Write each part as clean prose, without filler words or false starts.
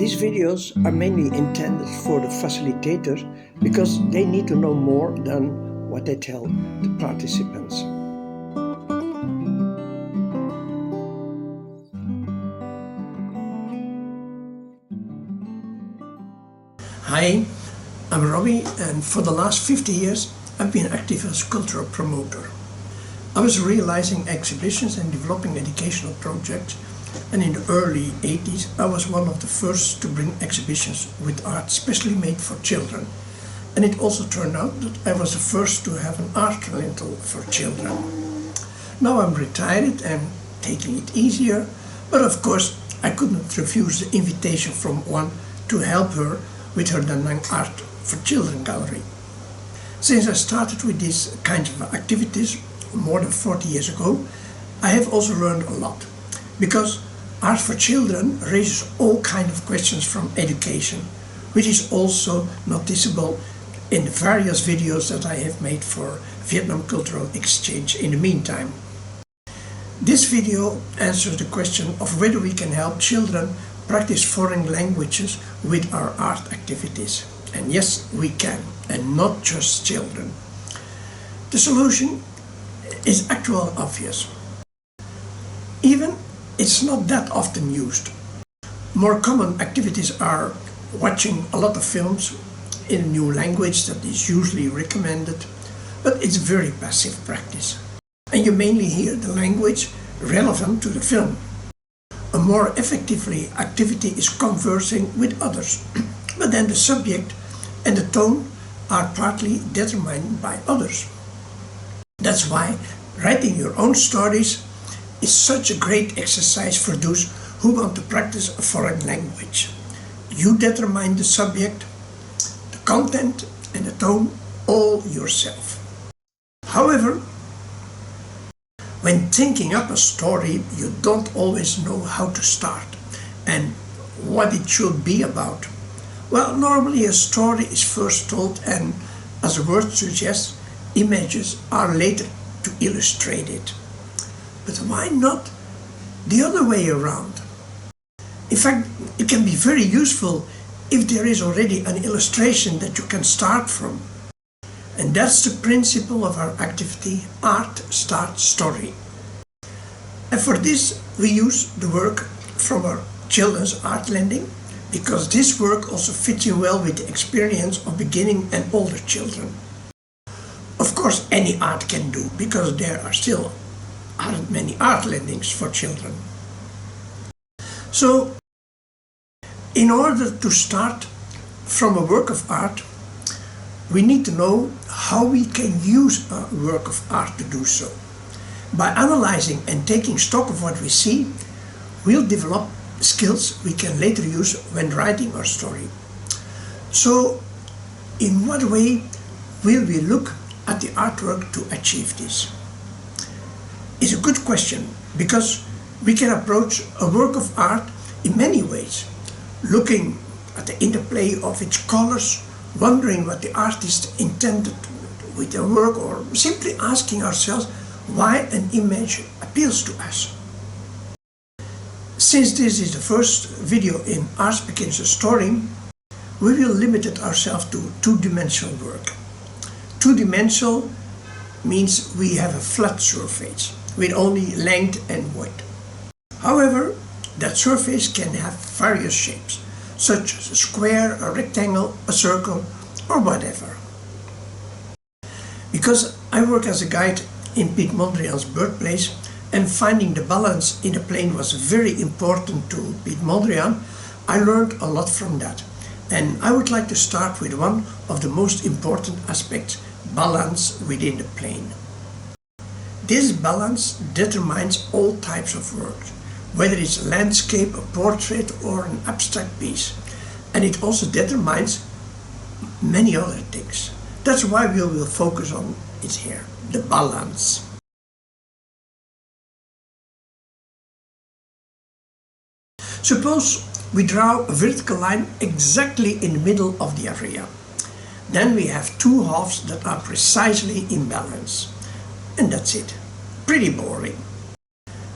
These videos are mainly intended for the facilitator because they need to know more than what they tell the participants. Hi, I'm Robbie, and for the last 50 years I've been active as cultural promoter. I was realizing exhibitions and developing educational projects, and in the early 80s I was one of the first to bring exhibitions with art specially made for children. And it also turned out that I was the first to have an art rental for children. Now I'm retired and taking it easier, but of course I couldn't refuse the invitation from one to help her with her Da Nang Art for Children gallery. Since I started with these kinds of activities more than 40 years ago, I have also learned a lot, because art for children raises all kinds of questions from education, which is also noticeable in the various videos that I have made for Vietnam Cultural Exchange in the meantime. This video answers the question of whether we can help children practice foreign languages with our art activities. And yes, we can, and not just children. The solution is actually obvious. Even it's not that often used. More common activities are watching a lot of films in a new language that is usually recommended, but it's very passive practice. And you mainly hear the language relevant to the film. A more effectively activity is conversing with others, but then the subject and the tone are partly determined by others. That's why writing your own stories is such a great exercise for those who want to practice a foreign language. You determine the subject, the content and the tone all yourself. However, when thinking up a story, you don't always know how to start and what it should be about. Well, normally a story is first told, and as the word suggests, images are later to illustrate it. But why not the other way around? In fact, it can be very useful if there is already an illustration that you can start from. And that's the principle of our activity, Art Start Story. And for this we use the work from our children's art lending, because this work also fits in well with the experience of beginning and older children. Of course, any art can do, because there are still aren't many art lendings for children. So, in order to start from a work of art, we need to know how we can use a work of art to do so. By analyzing and taking stock of what we see, we'll develop skills we can later use when writing our story. So, in what way will we look at the artwork to achieve this? It's a good question, because we can approach a work of art in many ways, looking at the interplay of its colors, wondering what the artist intended with their work, or simply asking ourselves why an image appeals to us. Since this is the first video in Art Begins a Story, we will limit ourselves to two-dimensional work. Two-dimensional means we have a flat surface with only length and width. However, that surface can have various shapes, such as a square, a rectangle, a circle, or whatever. Because I work as a guide in Piet Mondrian's birthplace, and finding the balance in the plane was very important to Piet Mondrian, I learned a lot from that. And I would like to start with one of the most important aspects, balance within the plane. This balance determines all types of work, whether it's a landscape, a portrait, or an abstract piece. And it also determines many other things. That's why we will focus on it here, the balance. Suppose we draw a vertical line exactly in the middle of the area. Then we have two halves that are precisely in balance. And that's it. Pretty boring.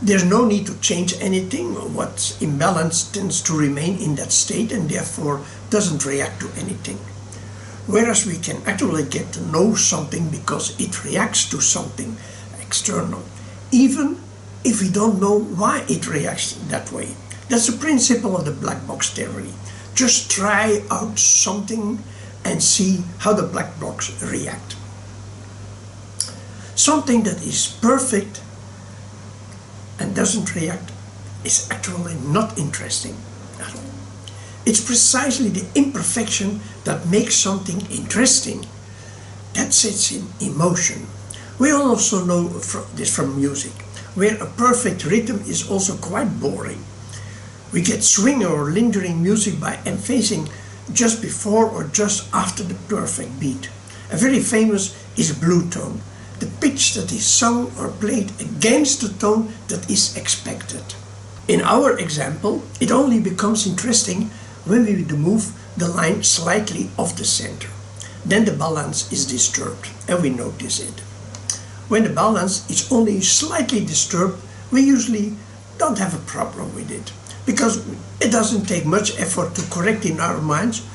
There's no need to change anything. What's imbalanced tends to remain in that state and therefore doesn't react to anything. Whereas we can actually get to know something because it reacts to something external, even if we don't know why it reacts that way. That's the principle of the black box theory. Just try out something and see how the black box react. Something that is perfect and doesn't react is actually not interesting at all. It's precisely the imperfection that makes something interesting, that sets in emotion. We also know this from music, where a perfect rhythm is also quite boring. We get swing or lingering music by emphasizing just before or just after the perfect beat. A very famous is blue tone, the pitch that is sung or played against the tone that is expected. In our example, it only becomes interesting when we move the line slightly off the center. Then the balance is disturbed and we notice it. When the balance is only slightly disturbed, we usually don't have a problem with it, because it doesn't take much effort to correct in our minds.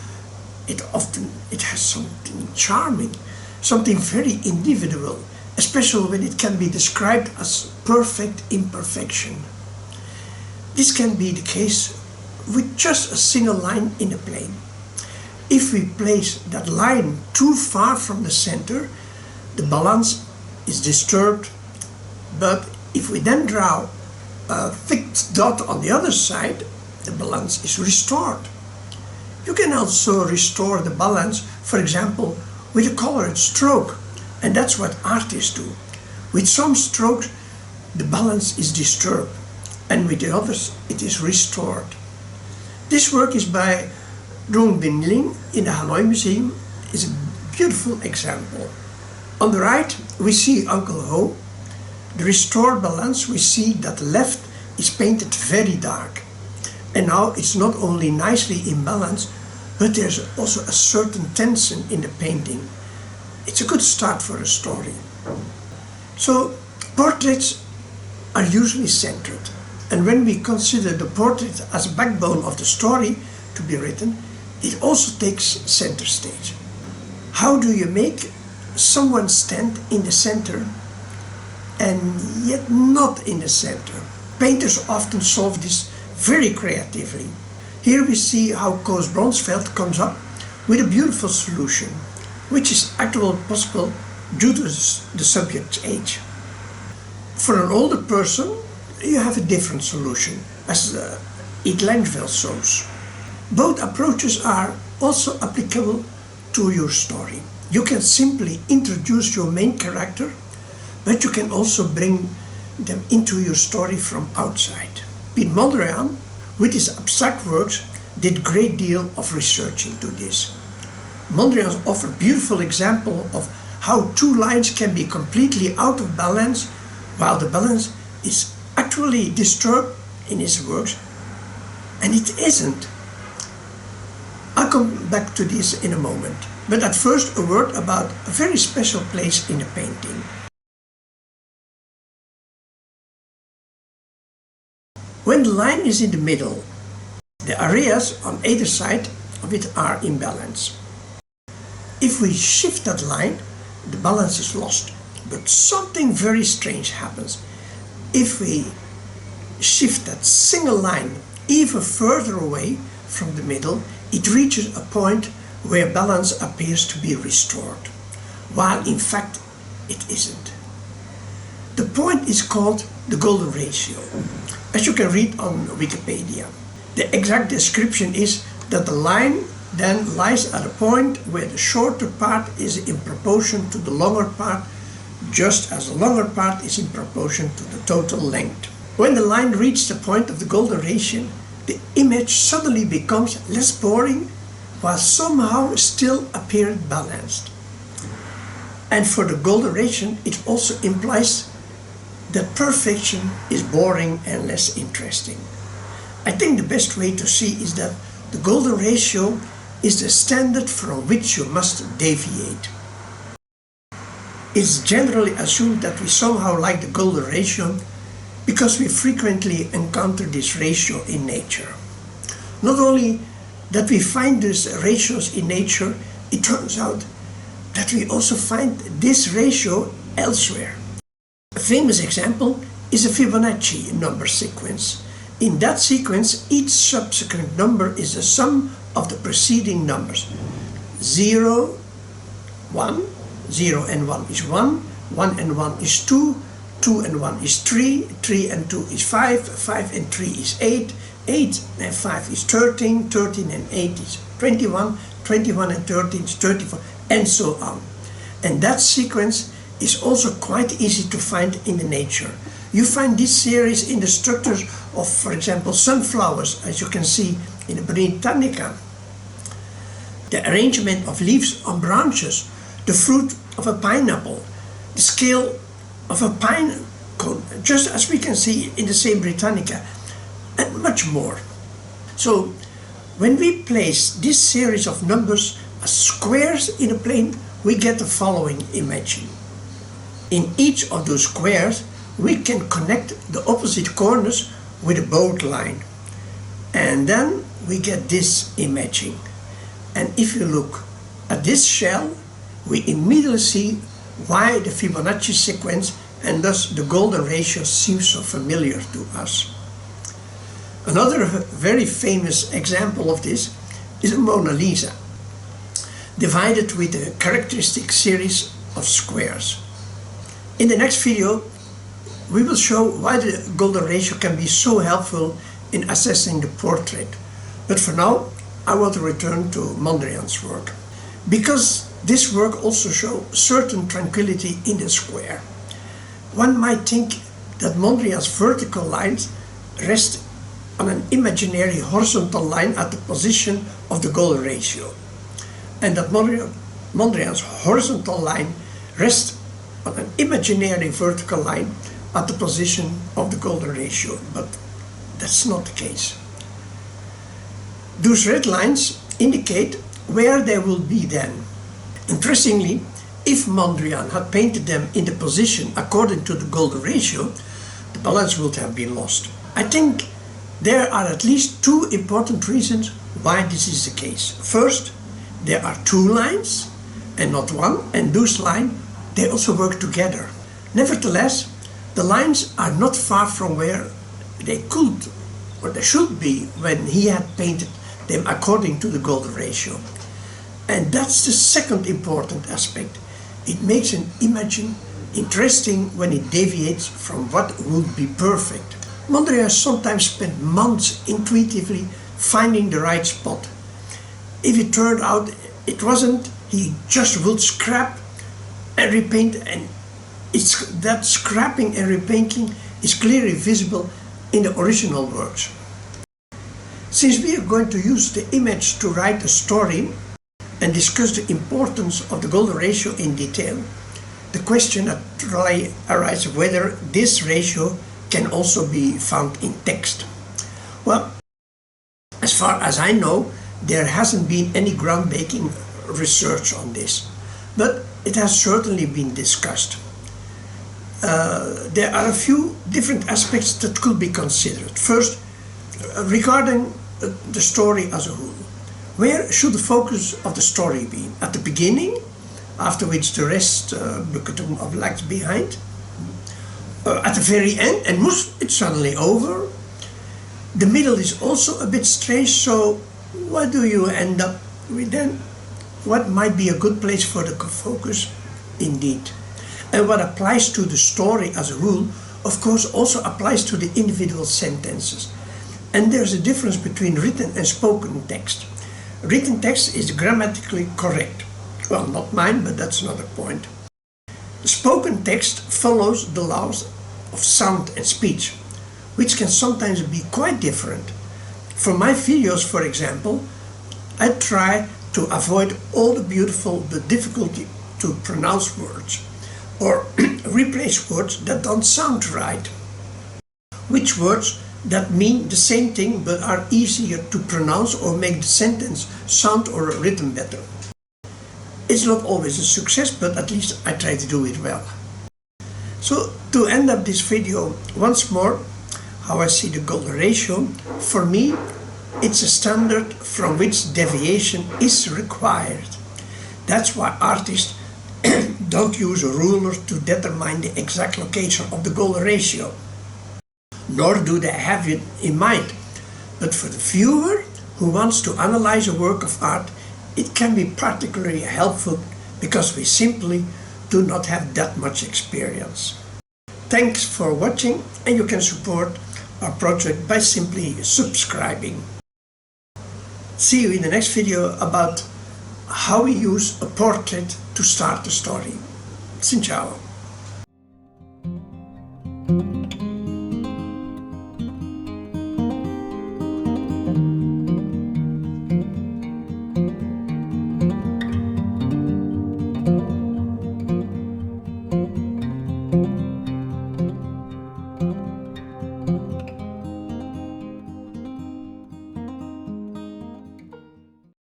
It has something charming, something very individual, especially when it can be described as perfect imperfection. This can be the case with just a single line in a plane. If we place that line too far from the center, the balance is disturbed, but if we then draw a thick dot on the other side, the balance is restored. You can also restore the balance, for example, with a colored stroke, and that's what artists do. With some strokes, the balance is disturbed, and with the others, it is restored. This work is by Rung Bin Ling in the Hanoi Museum, is a beautiful example. On the right, we see Uncle Ho. The restored balance, we see that the left is painted very dark. And now it's not only nicely in balance, but there's also a certain tension in the painting. It's a good start for a story. So, portraits are usually centered. And when we consider the portrait as a backbone of the story to be written, it also takes center stage. How do you make someone stand in the center and yet not in the center? Painters often solve this very creatively. Here we see how Koos Bronsveld comes up with a beautiful solution, which is actually possible due to the subject's age. For an older person, you have a different solution, as Ed Langeveld shows. Both approaches are also applicable to your story. You can simply introduce your main character, but you can also bring them into your story from outside. Piet Mondrian, with his abstract works, did a great deal of research into this. Mondrian offers a beautiful example of how two lines can be completely out of balance, while the balance is actually disturbed in his works, and it isn't. I'll come back to this in a moment, but at first a word about a very special place in the painting. When the line is in the middle, the areas on either side of it are in balance. If we shift that line, the balance is lost. But something very strange happens. If we shift that single line even further away from the middle, it reaches a point where balance appears to be restored, while in fact it isn't. The point is called the golden ratio, as you can read on Wikipedia. The exact description is that the line then lies at a point where the shorter part is in proportion to the longer part, just as the longer part is in proportion to the total length. When the line reaches the point of the golden ratio, the image suddenly becomes less boring, while somehow still appears balanced. And for the golden ratio, it also implies that perfection is boring and less interesting. I think the best way to see is that the golden ratio is the standard from which you must deviate. It's generally assumed that we somehow like the golden ratio because we frequently encounter this ratio in nature. Not only that we find these ratios in nature, it turns out that we also find this ratio elsewhere. A famous example is a Fibonacci number sequence. In that sequence, each subsequent number is the sum of the preceding numbers. 0, 1, 0 and 1 is 1, 1 and 1 is 2, 2 and 1 is 3, 3 and 2 is 5, 5 and 3 is 8, 8 and 5 is 13, 13 and 8 is 21, 21 and 13 is 34, and so on. And that sequence is also quite easy to find in the nature. You find this series in the structures of, for example, sunflowers, as you can see in the Britannica. The arrangement of leaves on branches, the fruit of a pineapple, the scale of a pine cone, just as we can see in the same Britannica, and much more. So, when we place this series of numbers as squares in a plane, we get the following imaging. In each of those squares, we can connect the opposite corners with a bowed line. And then we get this imaging. And if you look at this shell, we immediately see why the Fibonacci sequence and thus the golden ratio seems so familiar to us. Another very famous example of this is a Mona Lisa, divided with a characteristic series of squares. In the next video, we will show why the golden ratio can be so helpful in assessing the portrait. But for now, I want to return to Mondrian's work, because this work also shows certain tranquility in the square. One might think that Mondrian's vertical lines rest on an imaginary horizontal line at the position of the golden ratio, and that Mondrian's horizontal line rests on an imaginary vertical line at the position of the golden ratio, but that's not the case. Those red lines indicate where they will be then. Interestingly, if Mondrian had painted them in the position according to the golden ratio, the balance would have been lost. I think there are at least two important reasons why this is the case. First, there are two lines and not one, and those lines, they also work together. Nevertheless, the lines are not far from where they could or they should be when he had painted them according to the golden ratio. And that's the second important aspect. It makes an image interesting when it deviates from what would be perfect. Mondrian sometimes spent months intuitively finding the right spot. If it turned out it wasn't, he just would scrap and repaint, and that scrapping and repainting is clearly visible in the original works. Since we are going to use the image to write a story and discuss the importance of the golden ratio in detail, the question naturally arises whether this ratio can also be found in text. Well, as far as I know, there hasn't been any groundbreaking research on this, but it has certainly been discussed. There are a few different aspects that could be considered. First, regarding the story as a whole. Where should the focus of the story be? At the beginning, after which the rest of lags behind? At the very end, and it's suddenly over? The middle is also a bit strange, so what do you end up with then? What might be a good place for the focus? Indeed. And what applies to the story as a whole, of course, also applies to the individual sentences. And there's a difference between written and spoken text. Written text is grammatically correct. Well, not mine, but that's another point. Spoken text follows the laws of sound and speech, which can sometimes be quite different. For my videos, for example, I try to avoid all the difficulty to pronounce words, or replace words that don't sound right. Which words that mean the same thing but are easier to pronounce or make the sentence sound or written better. It's not always a success, but at least I try to do it well. So To end up this video once more, how I see the Gulya ratio, for me it's a standard from which deviation is required. That's why artists don't use a ruler to determine the exact location of the Gulya ratio, nor do they have it in mind. But for the viewer who wants to analyze a work of art, it can be particularly helpful because we simply do not have that much experience. Thanks for watching, and you can support our project by simply subscribing. See you in the next video about how we use a portrait to start the story. Xin chào.